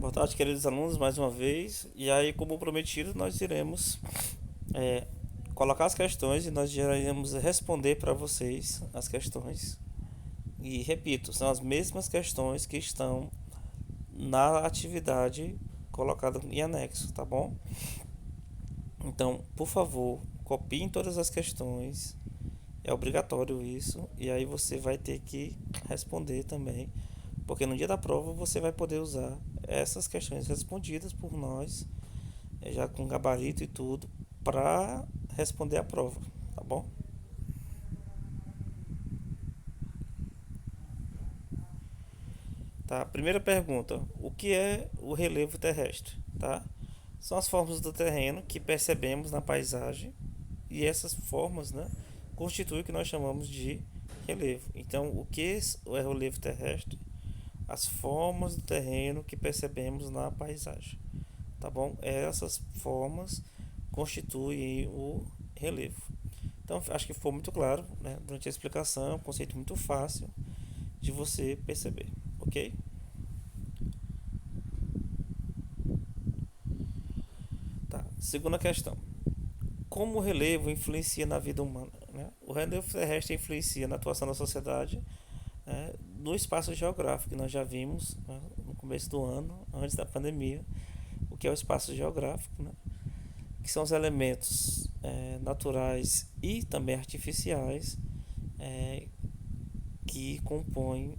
Boa tarde, queridos alunos, mais uma vez. E aí, como prometido, nós iremos é, colocar as questões e nós iremos responder para vocês as questões. E repito, são as mesmas questões que estão na atividade colocada em anexo, tá bom? Então, por favor, copiem todas as questões. É obrigatório isso. E aí você vai ter que responder também. Porque no dia da prova você vai poder usar essas questões respondidas por nós, já com gabarito e tudo, para responder a prova, tá bom? Tá? Primeira pergunta: o que é o relevo terrestre? Tá? São as formas do terreno que percebemos na paisagem e essas formas, né, constituem o que nós chamamos de relevo. Então, o que é o relevo terrestre? As formas do terreno que percebemos na paisagem, tá bom? Essas formas constituem o relevo. Então, acho que ficou muito claro, né, durante a explicação, um conceito muito fácil de você perceber, ok? Tá. Segunda questão: como o relevo influencia na vida humana? Né? O relevo terrestre influencia na atuação da sociedade, né, no espaço geográfico, que nós já vimos, né, no começo do ano, antes da pandemia, o que é o espaço geográfico, né? Que são os elementos naturais e também artificiais é, que compõem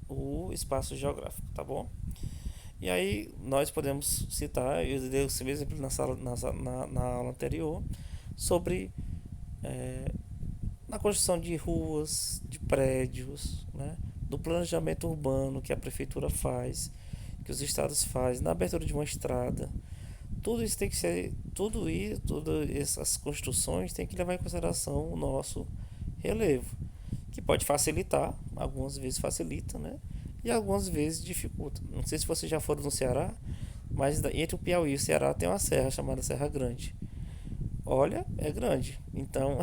o espaço geográfico, tá bom? E aí nós podemos citar, eu dei esse mesmo exemplo na aula anterior, sobre é, na construção de ruas, de prédios, né, do planejamento urbano que a prefeitura faz, que os estados fazem, na abertura de uma estrada. Tudo isso tem que ser, tudo isso, todas essas construções tem que levar em consideração o nosso relevo, que pode facilitar, algumas vezes facilita, né? E algumas vezes dificulta. Não sei se vocês já foram no Ceará, mas entre o Piauí e o Ceará tem uma serra chamada Serra Grande. Olha, é grande. Então,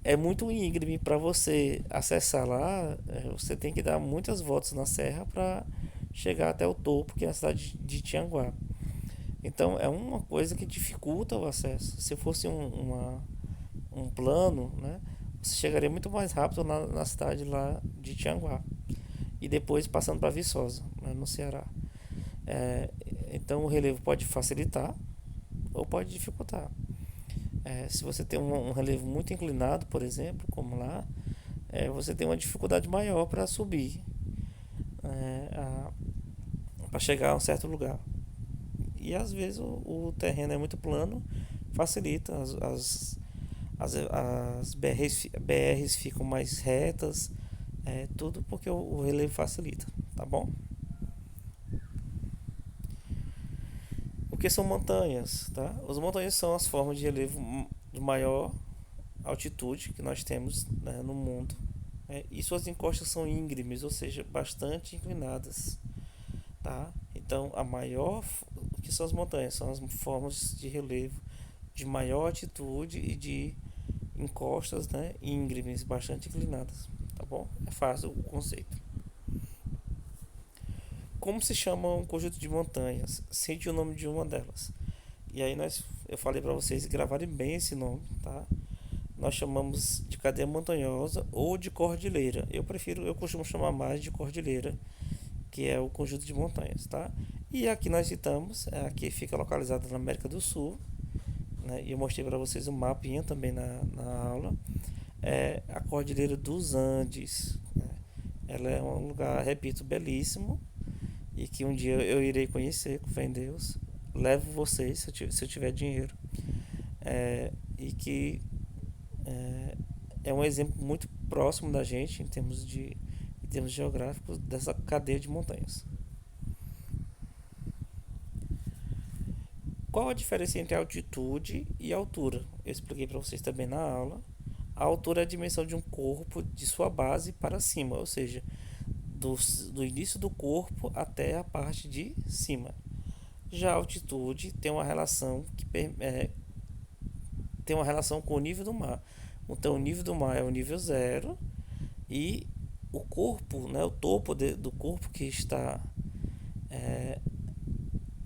é muito íngreme para você acessar lá. Você tem que dar muitas voltas na serra para chegar até o topo, que é a cidade de Tianguá. Então, é uma coisa que dificulta o acesso. Se fosse um plano, né, você chegaria muito mais rápido na cidade lá de Tianguá e depois passando para Viçosa, né, no Ceará. É, então o relevo pode facilitar ou pode dificultar. Se você tem um relevo muito inclinado, por exemplo, como lá, você tem uma dificuldade maior para subir, para chegar a um certo lugar. E às vezes o terreno é muito plano, facilita, as BRs ficam mais retas, tudo porque o relevo facilita, tá bom? O que são montanhas, tá? As montanhas são as formas de relevo de maior altitude que nós temos, né, no mundo, e suas encostas são íngremes, ou seja, bastante inclinadas, tá? Então, o que são as montanhas? São as formas de relevo de maior altitude e de encostas, né, íngremes, bastante inclinadas, tá bom? É fácil o conceito. Como se chama um conjunto de montanhas? Cite o nome de uma delas. E aí eu falei para vocês gravarem bem esse nome, tá? Nós chamamos de cadeia montanhosa ou de cordilheira. Eu costumo chamar mais de cordilheira, que é o conjunto de montanhas, tá? E aqui nós citamos, aqui fica localizada na América do Sul, né? E eu mostrei para vocês um mapinha também na aula. É a Cordilheira dos Andes, né? Ela é um lugar, repito, belíssimo e que um dia eu irei conhecer, com fé em Deus. Levo vocês se eu tiver dinheiro. E que é, é um exemplo muito próximo da gente em termos geográficos dessa cadeia de montanhas. Qual a diferença entre altitude e altura? Eu expliquei para vocês também na aula. A altura é a dimensão de um corpo de sua base para cima, ou seja, do início do corpo até a parte de cima. Já a altitude tem uma relação com o nível do mar. Então, o nível do mar é o nível zero e o corpo, né, o topo do corpo que está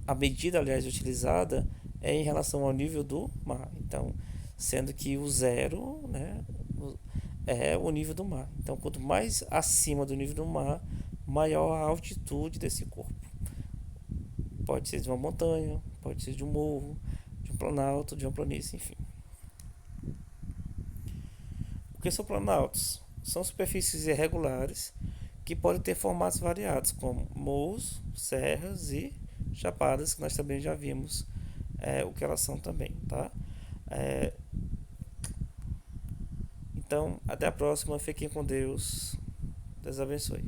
a medida, aliás, utilizada é em relação ao nível do mar. Então, sendo que o zero, né, é o nível do mar. Então, quanto mais acima do nível do mar, maior a altitude desse corpo. Pode ser de uma montanha, pode ser de um morro, de um planalto, de uma planície, enfim. O que são planaltos? São superfícies irregulares que podem ter formatos variados, como morros, serras e chapadas, que nós também já vimos o que elas são também, tá? É, então, até a próxima. Fiquem com Deus. Deus abençoe.